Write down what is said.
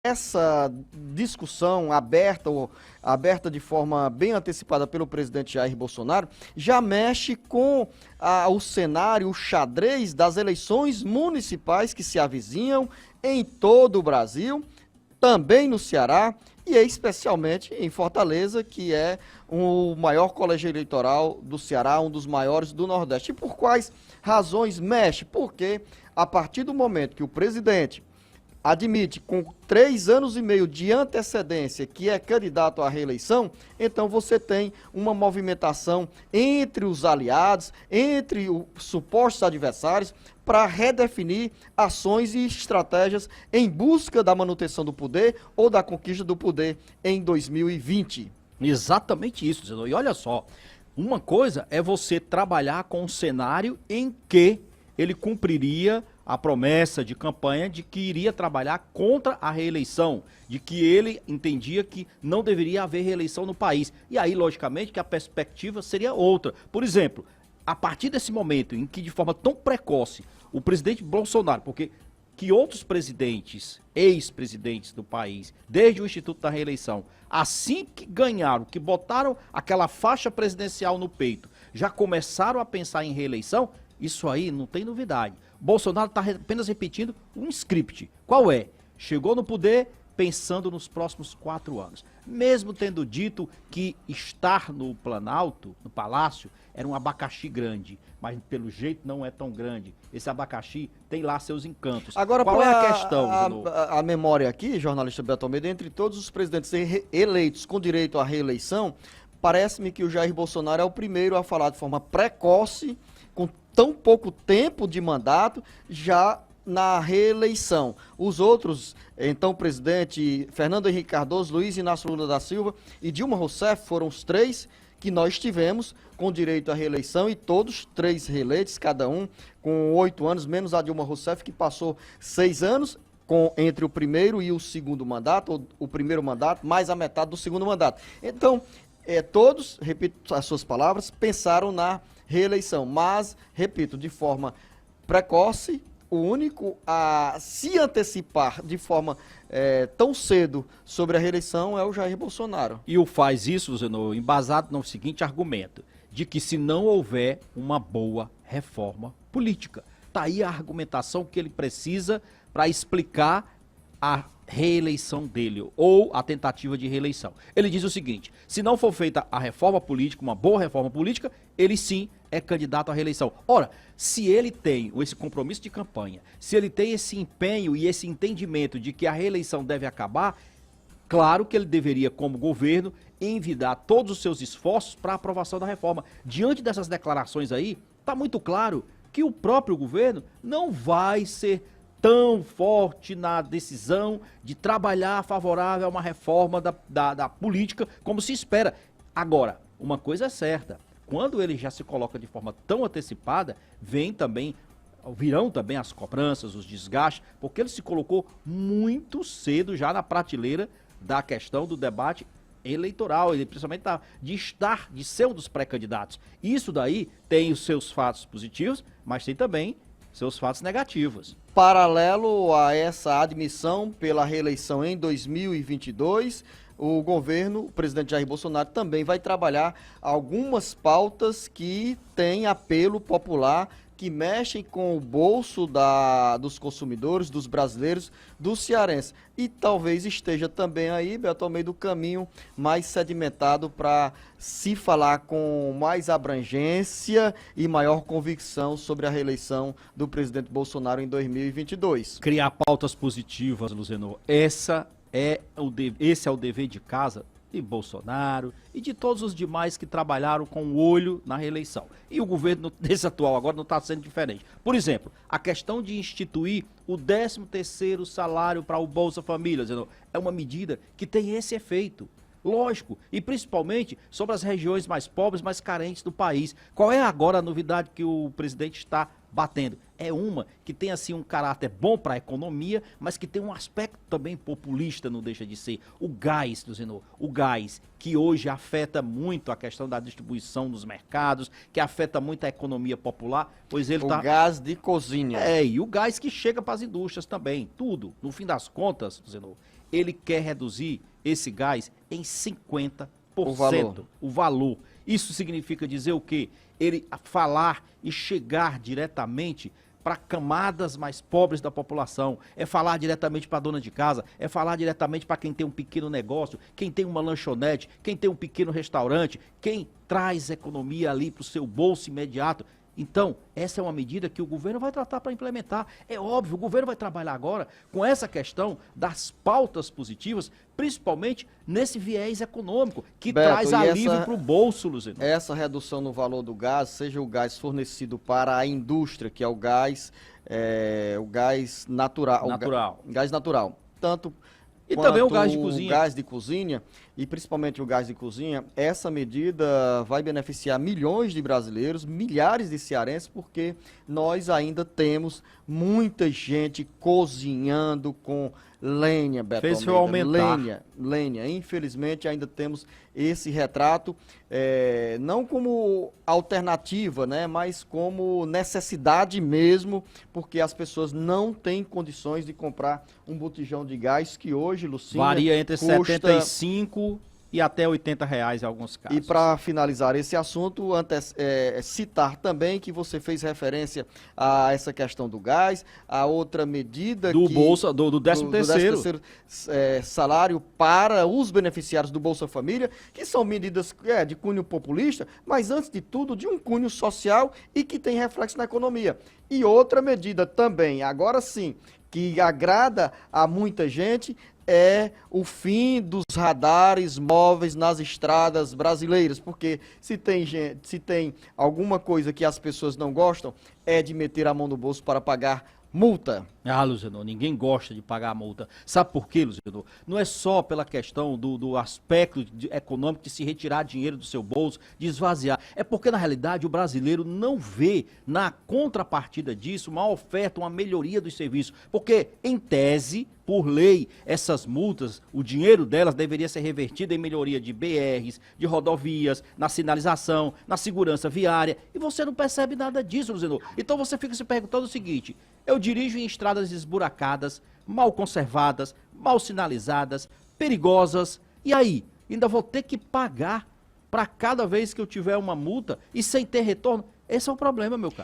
Essa discussão aberta de forma bem antecipada pelo presidente Jair Bolsonaro, já mexe com o cenário, o xadrez das eleições municipais que se avizinham em todo o Brasil, também no Ceará e especialmente em Fortaleza, que é o maior colégio eleitoral do Ceará, um dos maiores do Nordeste. E por quais razões mexe? Porque a partir do momento que o presidente admite com 3 anos e meio de antecedência que é candidato à reeleição, então você tem uma movimentação entre os aliados, entre os supostos adversários, para redefinir ações e estratégias em busca da manutenção do poder ou da conquista do poder em 2020. Exatamente isso, Zenô. E olha só, uma coisa é você trabalhar com um cenário em que ele cumpriria a promessa de campanha de que iria trabalhar contra a reeleição, de que ele entendia que não deveria haver reeleição no país. E aí, logicamente, que a perspectiva seria outra. Por exemplo, a partir desse momento em que de forma tão precoce o presidente Bolsonaro, porque que outros presidentes, ex-presidentes do país, desde o Instituto da Reeleição, assim que ganharam, que botaram aquela faixa presidencial no peito, já começaram a pensar em reeleição, isso aí não tem novidade. Bolsonaro está apenas repetindo um script. Qual é? Chegou no poder pensando nos próximos 4 anos. Mesmo tendo dito que estar no Planalto, no Palácio, era um abacaxi grande, mas pelo jeito não é tão grande. Esse abacaxi tem lá seus encantos. Agora, qual é a questão? A memória aqui, jornalista Beto Almeida, entre todos os presidentes eleitos com direito à reeleição, parece-me que o Jair Bolsonaro é o primeiro a falar de forma precoce, com tão pouco tempo de mandato, já na reeleição. Os outros, então, presidente Fernando Henrique Cardoso, Luiz Inácio Lula da Silva e Dilma Rousseff, foram os 3 que nós tivemos com direito à reeleição e todos 3 reeleitos, cada um com 8 anos, menos a Dilma Rousseff, que passou 6 anos entre o primeiro e o segundo mandato, ou o primeiro mandato, mais a metade do segundo mandato. Então, todos, repito as suas palavras, pensaram na reeleição, mas, repito, de forma precoce, o único a se antecipar de forma tão cedo sobre a reeleição é o Jair Bolsonaro. E o faz isso, Zenô, embasado no seguinte argumento, de que se não houver uma boa reforma política. Está aí a argumentação que ele precisa para explicar a reeleição dele, ou a tentativa de reeleição. Ele diz o seguinte: se não for feita a reforma política, uma boa reforma política, ele sim é candidato à reeleição. Ora, se ele tem esse compromisso de campanha, se ele tem esse empenho e esse entendimento de que a reeleição deve acabar, claro que ele deveria, como governo, envidar todos os seus esforços para a aprovação da reforma. Diante dessas declarações aí, está muito claro que o próprio governo não vai ser tão forte na decisão de trabalhar favorável a uma reforma da política como se espera. Agora, uma coisa é certa, quando ele já se coloca de forma tão antecipada, virão também as cobranças, os desgastes, porque ele se colocou muito cedo já na prateleira da questão do debate eleitoral, ele principalmente de ser um dos pré-candidatos. Isso daí tem os seus fatos positivos, mas tem também seus fatos negativos. Paralelo a essa admissão pela reeleição em 2022, o governo, o presidente Jair Bolsonaro, também vai trabalhar algumas pautas que têm apelo popular, que mexem com o bolso dos consumidores, dos brasileiros, dos cearenses. E talvez esteja também aí, Beto Almeida, o caminho mais sedimentado para se falar com mais abrangência e maior convicção sobre a reeleição do presidente Bolsonaro em 2022. Criar pautas positivas, Luzenor. Esse é o dever de casa de Bolsonaro e de todos os demais que trabalharam com o olho na reeleição. E o governo desse atual agora não está sendo diferente. Por exemplo, a questão de instituir o 13º salário para o Bolsa Família, é uma medida que tem esse efeito. Lógico, e principalmente sobre as regiões mais pobres, mais carentes do país. Qual é agora a novidade que o presidente está batendo. É uma que tem assim um caráter bom para a economia, mas que tem um aspecto também populista, não deixa de ser. O gás, Luciano, o gás, que hoje afeta muito a questão da distribuição dos mercados, que afeta muito a economia popular, pois ele está... O gás de cozinha. E o gás que chega para as indústrias também, tudo. No fim das contas, Luciano, ele quer reduzir esse gás em 50%. O valor. Isso significa dizer o quê? Ele falar e chegar diretamente para camadas mais pobres da população, é falar diretamente para a dona de casa, é falar diretamente para quem tem um pequeno negócio, quem tem uma lanchonete, quem tem um pequeno restaurante, quem traz economia ali para o seu bolso imediato. Então, essa é uma medida que o governo vai tratar para implementar. É óbvio, o governo vai trabalhar agora com essa questão das pautas positivas, principalmente nesse viés econômico, que Beto, traz alívio para o bolso, Luciano. Essa redução no valor do gás, seja o gás fornecido para a indústria, que é o gás natural. O gás natural. Tanto e também o gás de cozinha. O gás de cozinha, e principalmente o gás de cozinha, essa medida vai beneficiar milhões de brasileiros, milhares de cearenses, porque nós ainda temos muita gente cozinhando com lenha, Beto Fez Almeida. aumentar. Lenha. Infelizmente ainda temos esse retrato, não como alternativa, né, mas como necessidade mesmo, porque as pessoas não têm condições de comprar um botijão de gás que hoje, Lucinha, varia entre custa... 75 e até R$ 80 em alguns casos. E para finalizar esse assunto, citar também que você fez referência a essa questão do gás, a outra medida do que, Bolsa, do 13º salário para os beneficiários do Bolsa Família, que são medidas de cunho populista, mas antes de tudo de um cunho social e que tem reflexo na economia. E outra medida também, agora sim, que agrada a muita gente, é o fim dos radares móveis nas estradas brasileiras, porque se tem alguma coisa que as pessoas não gostam, é de meter a mão no bolso para pagar multa. Ah, Luciano, ninguém gosta de pagar a multa. Sabe por quê, Luciano? Não é só pela questão do aspecto econômico de se retirar dinheiro do seu bolso, de esvaziar. É porque, na realidade, o brasileiro não vê, na contrapartida disso, uma oferta, uma melhoria dos serviços. Porque, em tese, por lei, essas multas, o dinheiro delas deveria ser revertido em melhoria de BRs, de rodovias, na sinalização, na segurança viária. E você não percebe nada disso, Luciano. Então você fica se perguntando o seguinte: eu dirijo em estradas esburacadas, mal conservadas, mal sinalizadas, perigosas, e aí? Ainda vou ter que pagar para cada vez que eu tiver uma multa e sem ter retorno? Esse é o problema, meu caro.